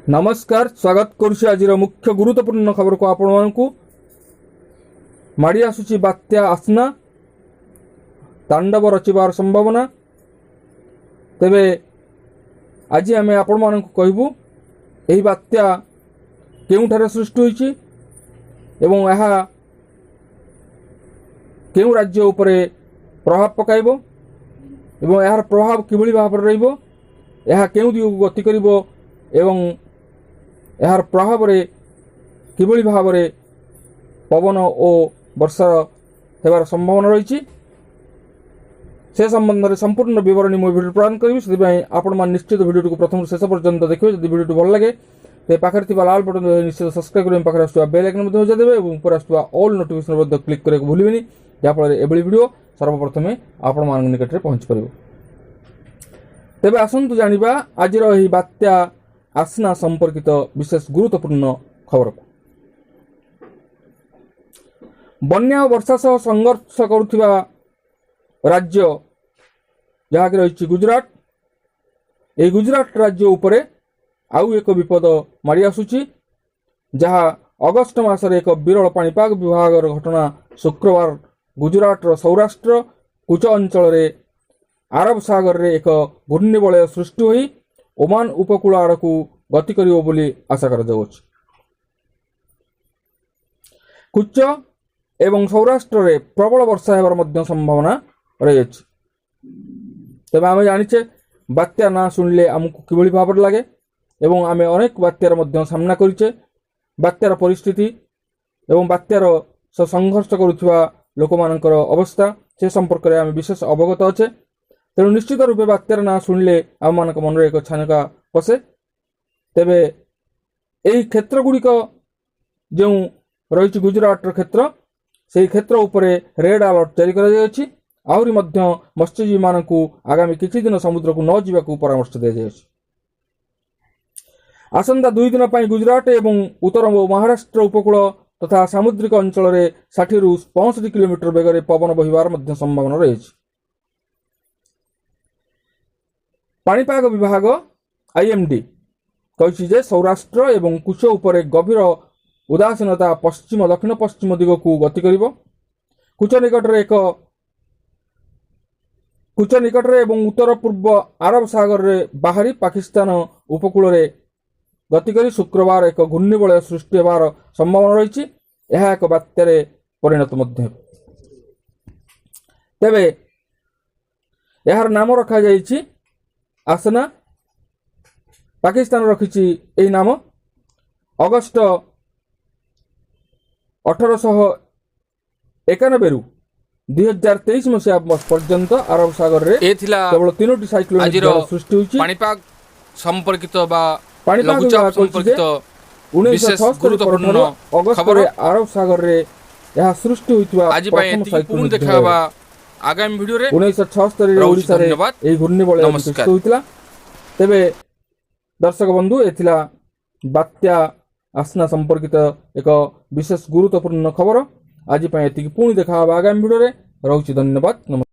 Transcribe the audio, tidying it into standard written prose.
नमस्कार स्वागत करुछि आज मुख्य गुरुत्वपूर्ण खबर को आपण मानकु माड़ी आसुची बात्या आसना तांडव रचिबार संभावना। तेबे आज आम आपण मानकु कहबू एही बात्या केउठारे सृष्टि होईची एवं यह केउ राज्य उपरे प्रभाव पकाइबो एवं यार प्रभाव किभली भाव रहिबो, यह केउ दिगु गति करिबो एवं यार प्रभाव किभली भाव पवन और वर्षा हेबार संभावना रही से संबंध में संपूर्ण विवरणी मुझे भिडियो प्रदान करी से आपण मान निश्चित भिडियो को प्रथम शेष पर्यंत देखिए। जब भिडियो भल लगे तो पाखे लाल बटन निश्चित सब्सक्राइब करें, पाखे आसुवा बेल आइकन बजा देवे और ऊपर आसुवा ऑल नोटिफिकेशन क्लिक करने को भूलिबेनी, जहाँफल एभली भिडियो सर्वप्रथम आपण मान निकट में पहुंच पार। तेबे आसंतु जानिबा आजिर एही बात्या आसना संपर्कित विशेष गुरुत्वपूर्ण खबर को। बन्या और वर्षा सह संघर्ष करुथिबा राज्य जहाँकि रही गुजरात, यह गुजरात राज्य उपरे आउ एक विपद माड़ी आसुची, जहाँ अगस्ट मासरे एक विरल पाणीपाग विभाग घटना शुक्रवार गुजरात सौराष्ट्र कुच अंचल आरब सागर रे एक घूर्णिबलय सृष्टि होई ओमान उपकूल आड़ को गति करिवो बोली आशा करा जाउछि। कुच एवं सौराष्ट्र रे प्रबल वर्षा हेबार मध्य संभावना रही अछि। तेबे आमे जानिछे बात्या ना सुनले आमको किभली भाव लागे एवं आमे अनेक बात्यार मध्य सामना करिछे। बात्यार परिस्थिति एवं बात्यार संघर्ष करुथिबा लोकमानकर अवस्था से संपर्क में आमे विशेष अवगत अच्छे। तेणु निश्चित रूपे बात्यार ना शुणिले आम मान मन एक छानका पशे। तेबे यही क्षेत्र गुड़िक जो रही गुजरात क्षेत्र से क्षेत्र उपरे रेड अलर्ट जारी कर आहरी मत्स्यजीवी मान आगामी किछि दिन समुद्र को न जावाक परामर्श दी। आसंता 2 दिन पर गुजरात एवं उत्तर महाराष्ट्र उपकूल तथा सामुद्रिक अंचल 60 ରୁ 65 किलोमीटर बेगर पवन बहिबार संभावना रही। पाणीपाग विभाग आईएमडी कही जे सौराष्ट्र एवं कुच उपरे गभीर उदासीनता पश्चिम दक्षिण पश्चिम दिग को गति करिवो। कुच निकट एवं उत्तर पूर्व आरब सागर रे बाहरी पाकिस्तान उपकूल रे गति करी शुक्रवार एक घूर्णिबलय सृष्टि हेबार संभावना रही। यह एक बात्यारे परिणत मध्य। तेबे यार नाम रखा जाइछि आसना। पाकिस्तान रखिछि एही नाम अगस्ट 1891 रु 2023 मसीहा पर्यंत अरब सागर रे केवल 3टी साइक्लोन सृष्टि होइछि। पाणीपाग संपर्कित बा पाणीपाग संपर्कित 1976 अगस्त रे अरब सागर रे यह सृष्टि होइतिबा आज पय एति देखाबा आगामी वीडियो रे 1976 रे ओडिसा रे एही घूर्णिबलय सृष्टि होइतिला। तेबे दर्शक बंधु एथिला बात्या आसना संपर्कित एक विशेष गुरुत्वपूर्ण खबर। आज पय एति पुणी देखा आगामी वीडियो रे। रहउछि धन्यवाद।